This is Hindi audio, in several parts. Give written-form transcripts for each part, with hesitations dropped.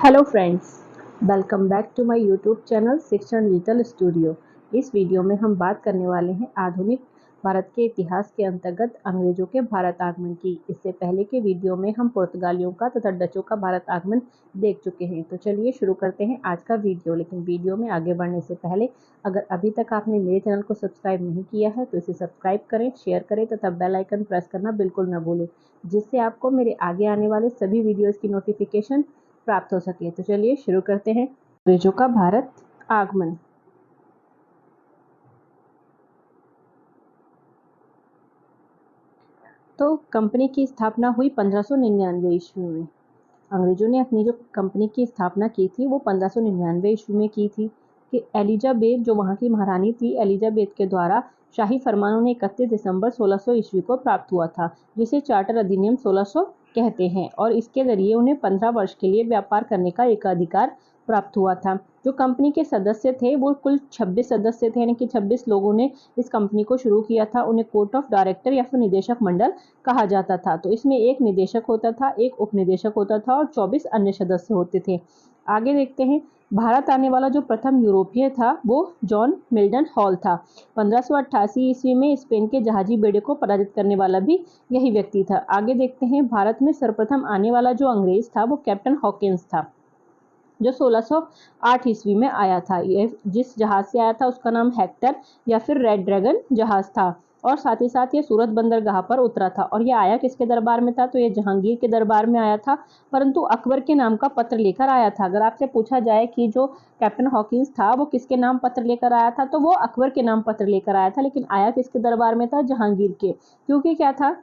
Hello friends, welcome back to my YouTube channel Shikshan digital studio. इस वीडियो में हम बात करने वाले हैं आधुनिक भारत के इतिहास के अंतर्गत अंग्रेजों के भारत आगमन की। इससे पहले के वीडियो में हम पुर्तगालियों का तथा डचों का भारत आगमन देख चुके हैं। तो चलिए शुरू करते हैं आज का वीडियो। लेकिन वीडियो में आगे बढ़ने से पहले अगर अभी तक आपने मेरे चैनल को सब्सक्राइब नहीं किया है तो इसे सब्सक्राइब करें, शेयर करें तथा बेल आइकन प्रेस करना बिल्कुल न भूलें, जिससे आपको मेरे आगे आने वाले सभी वीडियोज़ की नोटिफिकेशन प्राप्त हो सके। तो चलिए शुरू करते हैं। अंग्रेजों का भारत आगमन। तो कंपनी की स्थापना हुई 1599 ईस्वी में। अंग्रेजों ने अपनी जो कंपनी की स्थापना की थी वो 1599 ईस्वी में की थी कि एलिजाबेथ जो वहाँ की महारानी थी, एलिजाबेथ के द्वारा शाही फरमानों ने 31 दिसंबर 1600 ईस्वी को प्राप्त हुआ था, जिसे चार्टर अधिनियम 1600 कहते हैं। और इसके जरिए उन्हें 15 वर्ष के लिए व्यापार करने का एकाधिकार प्राप्त हुआ था। जो कंपनी के सदस्य थे वो कुल 26 सदस्य थे, यानी कि 26 लोगों ने इस कंपनी को शुरू किया था। उन्हें कोर्ट ऑफ डायरेक्टर या फिर निदेशक मंडल कहा जाता था। तो इसमें एक निदेशक होता था, एक उपनिदेशक होता था और 24 अन्य सदस्य होते थे। आगे देखते हैं। भारत आने वाला जो प्रथम यूरोपीय था वो जॉन मिल्टन हॉल था। 1588 ईस्वी में स्पेन के जहाजी बेड़े को पराजित करने वाला भी यही व्यक्ति था। आगे देखते हैं। भारत में सर्वप्रथम आने वाला जो अंग्रेज था वो कैप्टन हॉकिंस था, जो 1608 ईस्वी में आया था। ये जिस जहाज से आया था उसका नाम हेक्टर या फिर रेड ड्रैगन जहाज था। और साथ ही साथ ये सूरत बंदरगाह पर उतरा था। और ये आया किसके दरबार में था? तो ये जहांगीर के दरबार में आया था, परंतु अकबर के नाम का पत्र लेकर आया था। अगर आपसे पूछा जाए कि जो कैप्टन हॉकिंस था वो किसके नाम पत्र लेकर आया था, तो वो अकबर के नाम पत्र लेकर आया था, लेकिन आया किसके दरबार में था? जहांगीर के। क्योंकि क्या था,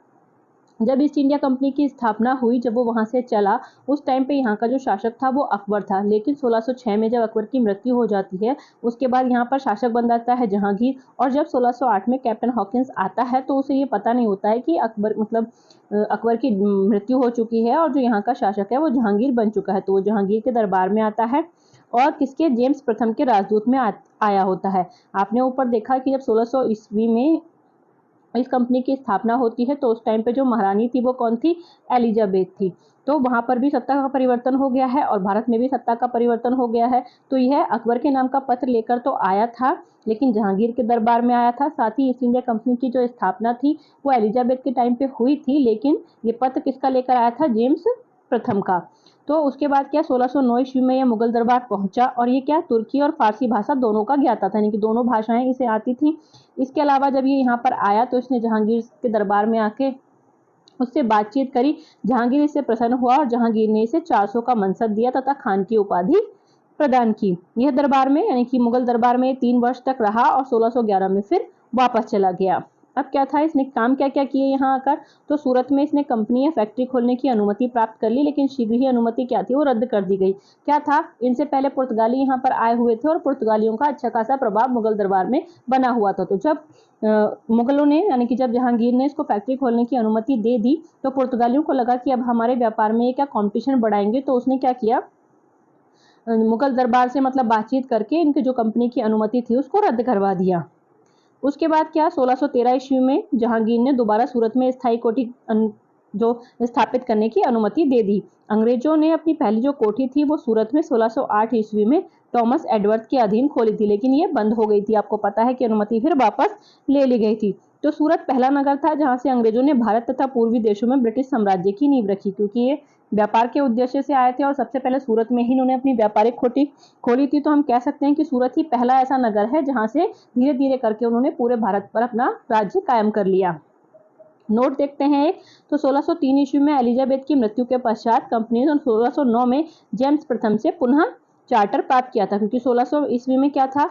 जब ईस्ट इंडिया कंपनी की स्थापना हुई, जब वो वहां से चला, उस टाइम पे यहाँ का जो शासक था वो अकबर था। लेकिन 1606 में जब अकबर की मृत्यु हो जाती है, उसके बाद यहाँ पर शासक बन जाता है जहांगीर। और जब 1608 में कैप्टन हॉकिंस आता है तो उसे ये पता नहीं होता है कि अकबर अकबर की मृत्यु हो चुकी है और जो यहाँ का शासक है वो जहांगीर बन चुका है। तो वो जहांगीर के दरबार में आता है और किसके? जेम्स प्रथम के राजदूत में आया होता है। आपने ऊपर देखा कि जब 1600 ईस्वी में इस कंपनी की स्थापना होती है तो उस टाइम पे जो महारानी थी वो कौन थी? एलिजाबेथ थी। तो वहां पर भी सत्ता का परिवर्तन हो गया है और भारत में भी सत्ता का परिवर्तन हो गया है। तो यह अकबर के नाम का पत्र लेकर तो आया था, लेकिन जहांगीर के दरबार में आया था। साथ ही ईस्ट इंडिया कंपनी की जो स्थापना थी वो एलिजाबेथ के टाइम पे हुई थी, लेकिन ये पत्र किसका लेकर आया था? जेम्स प्रथम का। तो उसके बाद क्या, 1609 ईस्वी में यह मुगल दरबार पहुंचा और ये क्या, तुर्की और फारसी भाषा दोनों का ज्ञाता था, यानी कि दोनों भाषाएं इसे आती थी। इसके अलावा जब ये यहाँ पर आया तो इसने जहांगीर के दरबार में आके उससे बातचीत करी। जहांगीर इससे प्रसन्न हुआ और जहांगीर ने इसे 400 का मनसब दिया तथा खान की उपाधि प्रदान की। यह दरबार में, यानी कि मुगल दरबार में 3 वर्ष तक रहा और 1611 में फिर वापस चला गया। अब क्या था, इसने काम क्या क्या किए यहाँ आकर? तो सूरत में इसने कंपनी या फैक्ट्री खोलने की अनुमति प्राप्त कर ली, लेकिन शीघ्र ही अनुमति क्या थी वो रद्द कर दी गई। क्या था, इनसे पहले पुर्तगाली यहाँ पर आए हुए थे और पुर्तगालियों का अच्छा खासा प्रभाव मुगल दरबार में बना हुआ था। तो जब मुगलों ने, यानी कि जब जहांगीर ने इसको फैक्ट्री खोलने की अनुमति दे दी तो पुर्तगालियों को लगा कि अब हमारे व्यापार में ये क्या कंपटीशन बढ़ाएंगे। तो उसने क्या किया, मुगल दरबार से मतलब बातचीत करके इनकी जो कंपनी की अनुमति थी उसको रद्द करवा दिया। उसके बाद क्या, 1613 ईस्वी में जहांगीर ने दोबारा सूरत में स्थायी कोठी जो स्थापित करने की अनुमति दे दी। अंग्रेजों ने अपनी पहली जो कोठी थी वो सूरत में 1608 ईस्वी में थॉमस एडवर्ड के अधीन खोली थी, लेकिन ये बंद हो गई थी। आपको पता है कि अनुमति फिर वापस ले ली गई थी। तो सूरत पहला नगर था जहां से अंग्रेजों ने भारत तथा पूर्वी देशों में ब्रिटिश साम्राज्य की नींव रखी, क्योंकि ये व्यापार के उद्देश्य से आए थे और सबसे पहले सूरत में ही इन्होंने अपनी व्यापारिक कोठी खोली थी। तो हम कह सकते हैं कि सूरत ही पहला ऐसा नगर है जहां से धीरे धीरे करके उन्होंने पूरे भारत पर अपना राज्य कायम कर लिया। नोट देखते हैं एक, तो 1603 ईस्वी में एलिजाबेथ की मृत्यु के पश्चात कंपनी ने 1609 में जेम्स प्रथम से पुनः चार्टर प्राप्त किया था, क्योंकि 1600 ईस्वी में क्या था,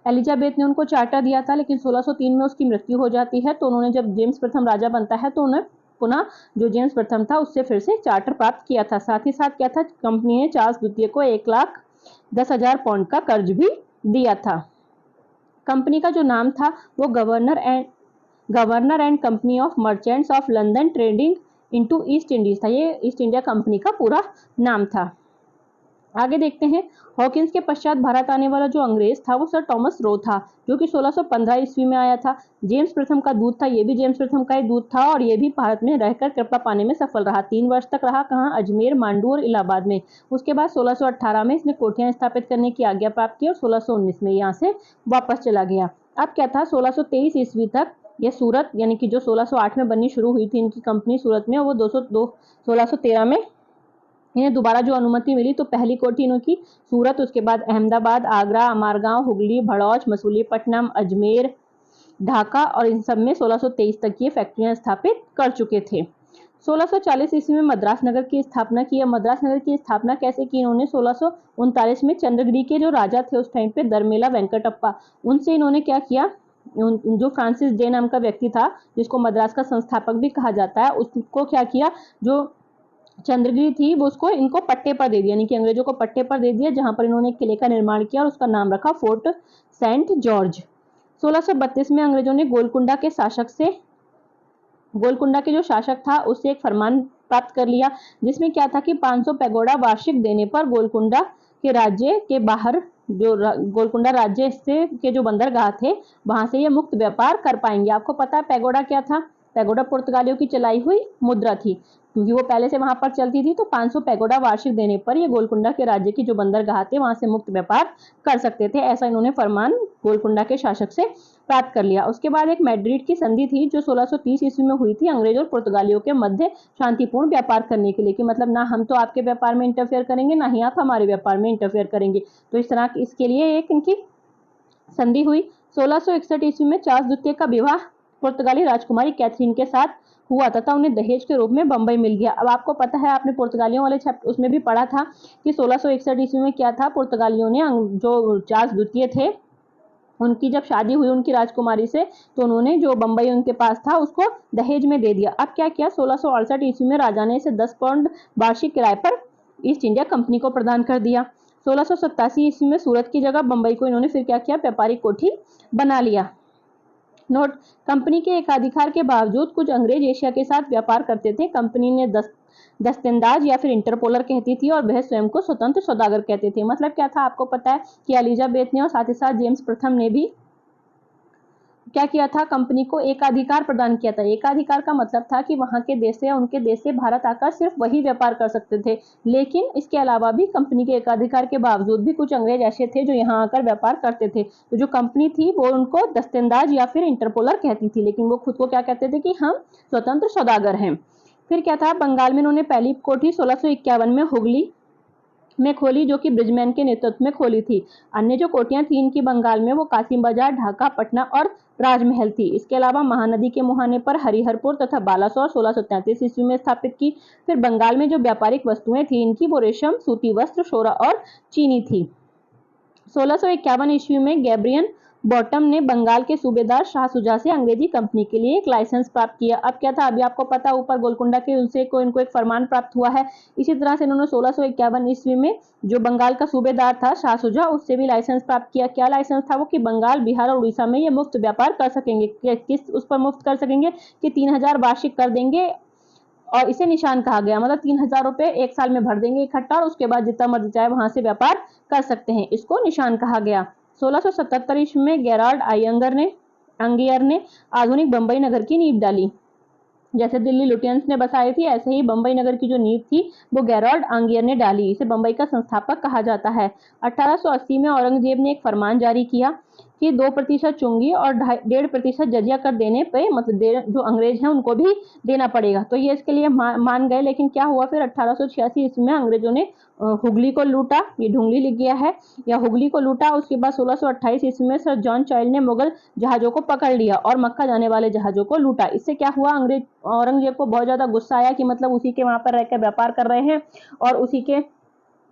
एलिजाबेथ ने उनको चार्टर दिया था, लेकिन 1603 में उसकी मृत्यु हो जाती है। तो उन्होंने, जब जेम्स प्रथम राजा बनता है तो उन्हें पुनः जो जेम्स प्रथम था उससे फिर से चार्टर प्राप्त किया था। साथ ही साथ क्या था, कंपनी ने चार्ल्स द्वितीय को 1,10,000 पाउंड का कर्ज भी दिया था। कंपनी का जो नाम था वो governor and company of merchants of London trading into east Indies था। ये ईस्ट इंडिया कंपनी का पूरा नाम था। आगे देखते हैं। हॉकिंस के पश्चात भारत आने वाला जो अंग्रेज था वो सर टॉमस रो था, जो कि 1615 ईस्वी में आया था। जेम्स प्रथम का दूत था, ये भी जेम्स प्रथम का ही दूत था, और ये भी भारत में रहकर कृपा पाने में सफल रहा। 3 वर्ष तक रहा, कहाँ, अजमेर, मांडू और इलाहाबाद में। उसके बाद 1618 में इसने कोठियां स्थापित करने की आज्ञा प्राप्त की और 1619 में यहाँ से वापस चला गया। अब क्या था, 1623 ईस्वी तक ये सूरत, यानी कि जो 1608 में बननी शुरू हुई थी इनकी कंपनी सूरत में, वो 1613 में इन्हें दोबारा जो अनुमति मिली, तो पहली कोठी इनकी सूरत, उसके बाद अहमदाबाद, आगरा, अमारगांव, हुगली, भड़ौच, मसूलीपट्टनम, अजमेर, ढाका, और इन सब में 1623 तक ये फैक्ट्रियां स्थापित कर चुके थे। 1640 ईस्वी में मद्रास नगर की स्थापना की। मद्रास नगर की स्थापना कैसे की इन्होंने, 1639 में चंद्रगिरी के जो राजा थे उस टाइम पे, दरमेला वेंकटप्पा, उनसे इन्होंने क्या किया, जो फ्रांसिस डे नाम का व्यक्ति था, जिसको मद्रास का संस्थापक भी कहा जाता है, उसको क्या किया, जो चंद्रगिरी थी वो उसको इनको पट्टे पर दे दिया, यानी कि अंग्रेजों को पट्टे पर दे दिया, जहां पर इन्होंने एक किले का निर्माण किया और उसका नाम रखा फोर्ट सेंट जॉर्ज। 1632 में अंग्रेजों ने गोलकुंडा के जो शासक था उससे एक फरमान प्राप्त कर लिया, जिसमें क्या था कि 500 पैगोडा वार्षिक देने पर गोलकुंडा के राज्य के बाहर, जो गोलकुंडा राज्य से के जो बंदरगाह थे वहां से ये मुक्त व्यापार कर पाएंगे। आपको पता है पैगोडा क्या था, पैगोडा पुर्तगालियों की चलाई हुई मुद्रा थी, क्योंकि वो पहले से वहां पर चलती थी, तो 500 पैगोडा वार्षिक देने पर ये गोलकुंडा के राज्य की जो बंदरगाह थे वहां से मुक्त व्यापार कर सकते थे। ऐसा इन्होंने फरमान गोलकुंडा के शासक से प्राप्त कर लिया। उसके बाद एक मैड्रिड की संधि थी जो 1630 ईस्वी में हुई थी अंग्रेज और पुर्तगालियों के मध्य शांतिपूर्ण व्यापार करने के लिए, कि मतलब ना हम तो आपके व्यापार में इंटरफेयर करेंगे, ना ही आप हमारे व्यापार में इंटरफेयर करेंगे। तो इस तरह इसके लिए एक इनकी संधि हुई। 1661 ईस्वी में चार्ल्स द्वितीय का विवाह पुर्तगाली राजकुमारी कैथरीन के साथ हुआ तथा उन्हें दहेज के रूप में बंबई मिल गया। अब आपको पता है, आपने पुर्तगालियों वाले चैप्टर उसमें भी पढ़ा था कि 1661 ईस्वी में क्या था, पुर्तगालियों ने जो चार्ल्स द्वितीय थे उनकी जब शादी हुई उनकी राजकुमारी से, तो उन्होंने जो बंबई उनके पास था उसको दहेज में दे दिया। अब क्या किया, 1668 ईस्वी में राजा ने इसे 10 पाउंड वार्षिक किराए पर ईस्ट इंडिया कंपनी को प्रदान कर दिया। 1687 ईस्वी में सूरत की जगह बंबई को इन्होंने फिर क्या किया, व्यापारिक कोठी बना लिया। नोट, कंपनी के एकाधिकार के बावजूद कुछ अंग्रेज एशिया के साथ व्यापार करते थे। कंपनी ने दस्तेंदाज या फिर इंटरपोलर कहती थी और वह स्वयं को स्वतंत्र सौदागर कहते थे। मतलब क्या था, आपको पता है कि एलिजाबेथ ने और साथ ही साथ जेम्स प्रथम ने भी क्या किया था, कंपनी को एकाधिकार प्रदान किया था। एकाधिकार का मतलब था कि वहां के देश से या उनके देश से भारत आकर सिर्फ वही व्यापार कर सकते थे, लेकिन इसके अलावा भी कंपनी के एकाधिकार के बावजूद भी कुछ अंग्रेज ऐसे थे जो यहाँ आकर व्यापार करते थे। तो जो कंपनी थी वो उनको दस्तेंदाज या फिर इंटरपोलर कहती थी, लेकिन वो खुद को क्या कहते थे कि हम स्वतंत्र सौदागर हैं। फिर क्या था, बंगाल में इन्होंने पहली कोठी 1651 में हुगली में खोली, जो कि ब्रिजमैन के नेतृत्व में खोली थी। अन्य जो कोठियां थी इनकी बंगाल में, वो कासिम बाजार, ढाका, पटना और राजमहल थी। इसके अलावा महानदी के मुहाने पर हरिहरपुर तथा बालासोर 1633 ईस्वी में स्थापित की। फिर बंगाल में जो व्यापारिक वस्तुएं थी इनकी, वो रेशम, सूती वस्त्र, शोरा और चीनी थी। 1651 ईस्वी में गैब्रियन बॉटम ने बंगाल के सूबेदार शाह सुजा से अंग्रेजी कंपनी के लिए एक लाइसेंस प्राप्त किया। अब क्या था, अभी आपको पता, ऊपर गोलकुंडा के उनसे इनको एक फरमान प्राप्त हुआ है। इसी तरह से इन्होंने 1651 ईस्वी में जो बंगाल का सूबेदार था शाह सुजा, उससे भी लाइसेंस प्राप्त किया। क्या लाइसेंस था वो, कि बंगाल, बिहार और उड़ीसा में ये मुफ्त व्यापार कर सकेंगे। किस उस पर मुफ्त कर सकेंगे, कि 3000 वार्षिक कर देंगे, और इसे निशान कहा गया, मतलब 3000 रुपए एक साल में भर देंगे इकट्ठा, और उसके बाद जितना मर्जी चाहे वहां से व्यापार कर सकते हैं, इसको निशान कहा गया। 1677 ईस्वी में गेराल्ड अंगियर ने आधुनिक बंबई नगर की नींव डाली। जैसे दिल्ली लुटियंस ने बसाई थी, ऐसे ही बंबई नगर की जो नींव थी वो गेराल्ड आंगियर ने डाली। इसे बंबई का संस्थापक कहा जाता है। 1880 में औरंगजेब ने एक फरमान जारी किया कि 2% चुंगी और 1.5% जजिया कर देने पे, मतलब जो अंग्रेज हैं उनको भी देना पड़ेगा। तो ये इसके लिए मान गए। लेकिन क्या हुआ फिर 1886 ईस्वी में अंग्रेजों ने हुगली को लूटा, ये ढुंगली लिख गया है, या हुगली को लूटा। उसके बाद 1628 ईस्वी में सर जॉन चाइल्ड ने मुगल जहाजों को पकड़ लिया और मक्का जाने वाले जहाजों को लूटा। इससे क्या हुआ, औरंगजेब को बहुत ज्यादा गुस्सा आया कि मतलब उसी के वहां पर रहकर व्यापार कर रहे हैं और उसी के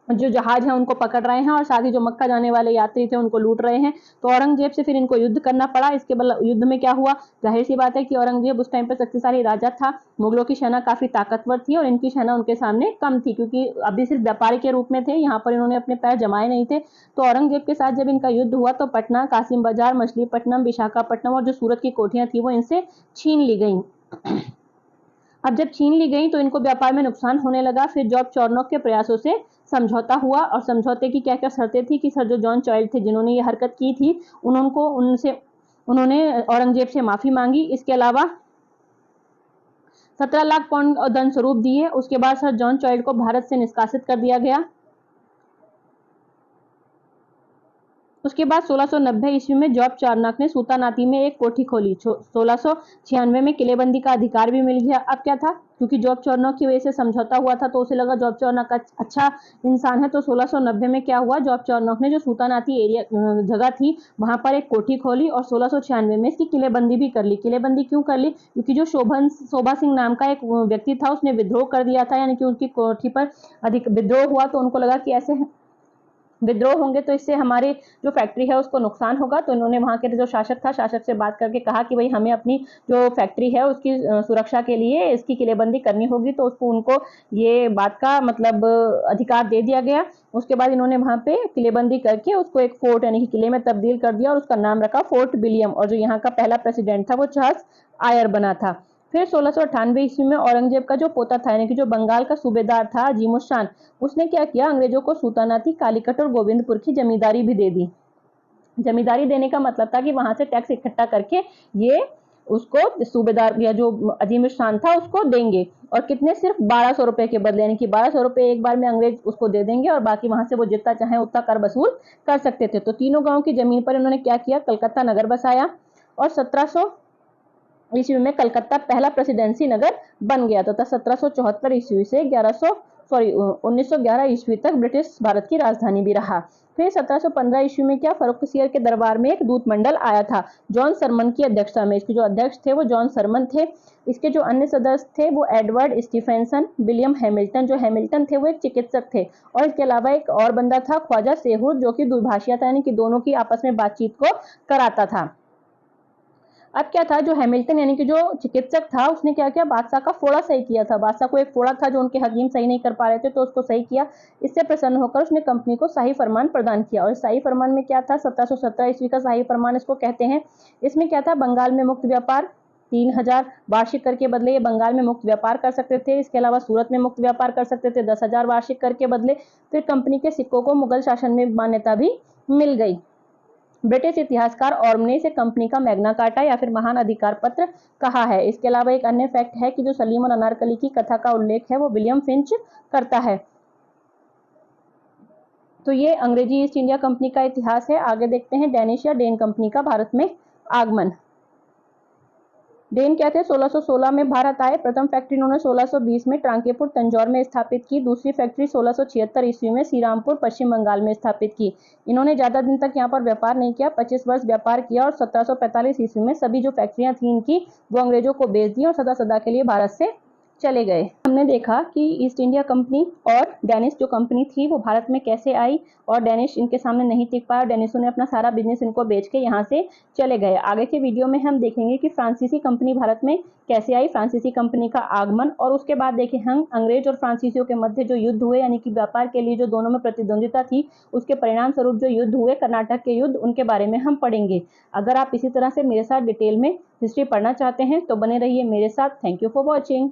जो जहाज है उनको पकड़ रहे हैं, और साथ ही जो मक्का जाने वाले यात्री थे उनको लूट रहे हैं। तो औरंगजेब से फिर इनको युद्ध करना पड़ा। इसके युद्ध में क्या हुआ, जाहिर सी बात है कि औरंगजेब उस टाइम पर शक्तिशाली राजा था, मुगलों की सेना काफी ताकतवर थी और इनकी सेना उनके सामने कम थी, क्योंकि अभी सिर्फ व्यापारी के रूप में थे, यहाँ पर इन्होंने अपने पैर जमाए नहीं थे। तो औरंगजेब के साथ जब इनका युद्ध हुआ तो पटना, कासिम बाजार, मछलीपट्टनम, विशाखापट्टनम और जो सूरत की कोठियां थी वो इनसे छीन ली गई। अब जब छीन ली गई तो इनको व्यापार में नुकसान होने लगा। फिर जॉब चॉर्नोक के प्रयासों से समझौता हुआ और समझौते की क्या क्या शर्तें थी कि सर जो जॉन चाइल्ड थे जिन्होंने ये हरकत की थी उन्होंने औरंगजेब से माफ़ी मांगी। इसके अलावा 17 लाख पाउंड धन स्वरूप दिए। उसके बाद सर जॉन चाइल्ड को भारत से निष्कासित कर दिया गया। उसके बाद 1690 ईस्वी में जॉब चार्नक ने सूतानाती में एक कोठी खोली। 1696 में किलेबंदी का अधिकार भी मिल गया। अब क्या था, क्योंकि जॉब चार्नक की वजह से समझौता हुआ था तो उसे लगा जॉब चार्नक अच्छा इंसान है, तो 1690 में क्या हुआ, जॉब चार्नक ने जो सूतानाती एरिया जगह थी वहां पर एक कोठी खोली और 1696 में इसकी किलेबंदी भी कर ली। किलेबंदी क्यों कर ली, क्योंकि जो शोभा सिंह नाम का एक व्यक्ति था उसने विद्रोह कर दिया था, यानी कि उनकी कोठी पर अधिक विद्रोह हुआ, तो उनको लगा कि ऐसे विद्रोह होंगे तो इससे हमारी जो फैक्ट्री है उसको नुकसान होगा। तो इन्होंने वहां के जो शासक था, शासक से बात करके कहा कि भाई हमें अपनी जो फैक्ट्री है उसकी सुरक्षा के लिए इसकी किलेबंदी करनी होगी, तो उनको ये बात का मतलब अधिकार दे दिया गया। उसके बाद इन्होंने वहां पे किलेबंदी करके उसको एक फोर्ट यानी कि किले में तब्दील कर दिया और उसका नाम रखा फोर्ट विलियम, और जो यहाँ का पहला प्रेसिडेंट था वो चार्ल्स आयर बना था। फिर 1698 ईस्वी में औरंगजेब का जो पोता था यानी कि जो बंगाल का सूबेदार था अजीमुस शान, उसने क्या किया, अंग्रेजों को सूतानाती, कालीकट और गोविंदपुर की जमींदारी भी दे दी। जमींदारी देने का मतलब था कि वहां से टैक्स इकट्ठा करके ये उसको सूबेदार या जो अजीमुस शान था उसको देंगे, और कितने, सिर्फ 1200 रुपए के बदले, यानी कि 1200 रुपए एक बार में अंग्रेज उसको दे देंगे और बाकी वहां से वो जितना चाहे उतना कर वसूल कर सकते थे। तो तीनों गांव की जमीन पर इन्होंने क्या किया, कलकत्ता नगर बसाया और 1700 ईस्वी में कलकत्ता पहला प्रेसिडेंसी नगर बन गया। तथा 1774 ईस्वी से 1911 ईस्वी तक ब्रिटिश भारत की राजधानी भी रहा। फिर 1715 ईस्वी में क्या, फर्रुखसियर के दरबार में एक दूत मंडल आया था जॉन सरमन की अध्यक्षता में। इसके जो अध्यक्ष थे वो जॉन सरमन थे। इसके जो अन्य सदस्य थे वो एडवर्ड स्टीफेंसन, विलियम हैमिल्टन, जो हैमिल्टन थे वो एक चिकित्सक थे, और इसके अलावा एक और बंदा था ख्वाजा सेहूर जो कि दुभाषिया था, यानी कि दोनों की आपस में बातचीत को कराता था। अब क्या था, जो हैमिल्टन यानी कि जो चिकित्सक था उसने क्या किया, बादशाह का फोड़ा सही किया था। बादशाह को एक फोड़ा था जो उनके हकीम सही नहीं कर पा रहे थे, तो उसको सही किया। इससे प्रसन्न होकर उसने कंपनी को शाही फरमान प्रदान किया। और शाही फरमान में क्या था, 1717 ईस्वी का शाही फरमान इसको कहते हैं। इसमें क्या था, बंगाल में मुक्त व्यापार 3000 वार्षिक कर के बदले ये बंगाल में मुक्त व्यापार कर सकते थे। इसके अलावा सूरत में मुक्त व्यापार कर सकते थे 10,000 वार्षिक कर के बदले। फिर कंपनी के सिक्कों को मुगल शासन में मान्यता भी मिल गई। ब्रिटिश इतिहासकार ऑर्म ने इसे कंपनी का मैग्ना कार्टा या फिर महान अधिकार पत्र कहा है। इसके अलावा एक अन्य फैक्ट है कि जो सलीम और अनारकली की कथा का उल्लेख है वो विलियम फिंच करता है। तो ये अंग्रेजी ईस्ट इंडिया कंपनी का इतिहास है। आगे देखते हैं डेनिश या डेन कंपनी का भारत में आगमन। डेन क्या थे, 1616 में भारत आए। प्रथम फैक्ट्री इन्होंने 1620 में ट्रांकेपुर तंजौर में स्थापित की। दूसरी फैक्ट्री 1676 ईस्वी में श्रीरामपुर पश्चिम बंगाल में स्थापित की। इन्होंने ज्यादा दिन तक यहाँ पर व्यापार नहीं किया, 25 वर्ष व्यापार किया और 1745 ईस्वी में सभी जो फैक्ट्रियां थी इनकी वो अंग्रेजों को बेच दी और सदा सदा के लिए भारत से चले गए। हमने देखा कि ईस्ट इंडिया कंपनी और डेनिश जो कंपनी थी वो भारत में कैसे आई और डेनिश इनके सामने नहीं टिक पाया। डेनिशों ने अपना सारा बिजनेस इनको बेच के यहाँ से चले गए। आगे के वीडियो में हम देखेंगे कि फ्रांसीसी कंपनी भारत में कैसे आई, फ्रांसीसी कंपनी का आगमन, और उसके बाद देखें हम अंग्रेज और फ्रांसीसियों के मध्य जो युद्ध हुए, यानी कि व्यापार के लिए जो दोनों में प्रतिद्वंदिता थी उसके परिणाम स्वरूप जो युद्ध हुए, कर्नाटक के युद्ध, उनके बारे में हम पढ़ेंगे। अगर आप इसी तरह से मेरे साथ डिटेल में हिस्ट्री पढ़ना चाहते हैं तो बने रहिए मेरे साथ। Thank you for watching.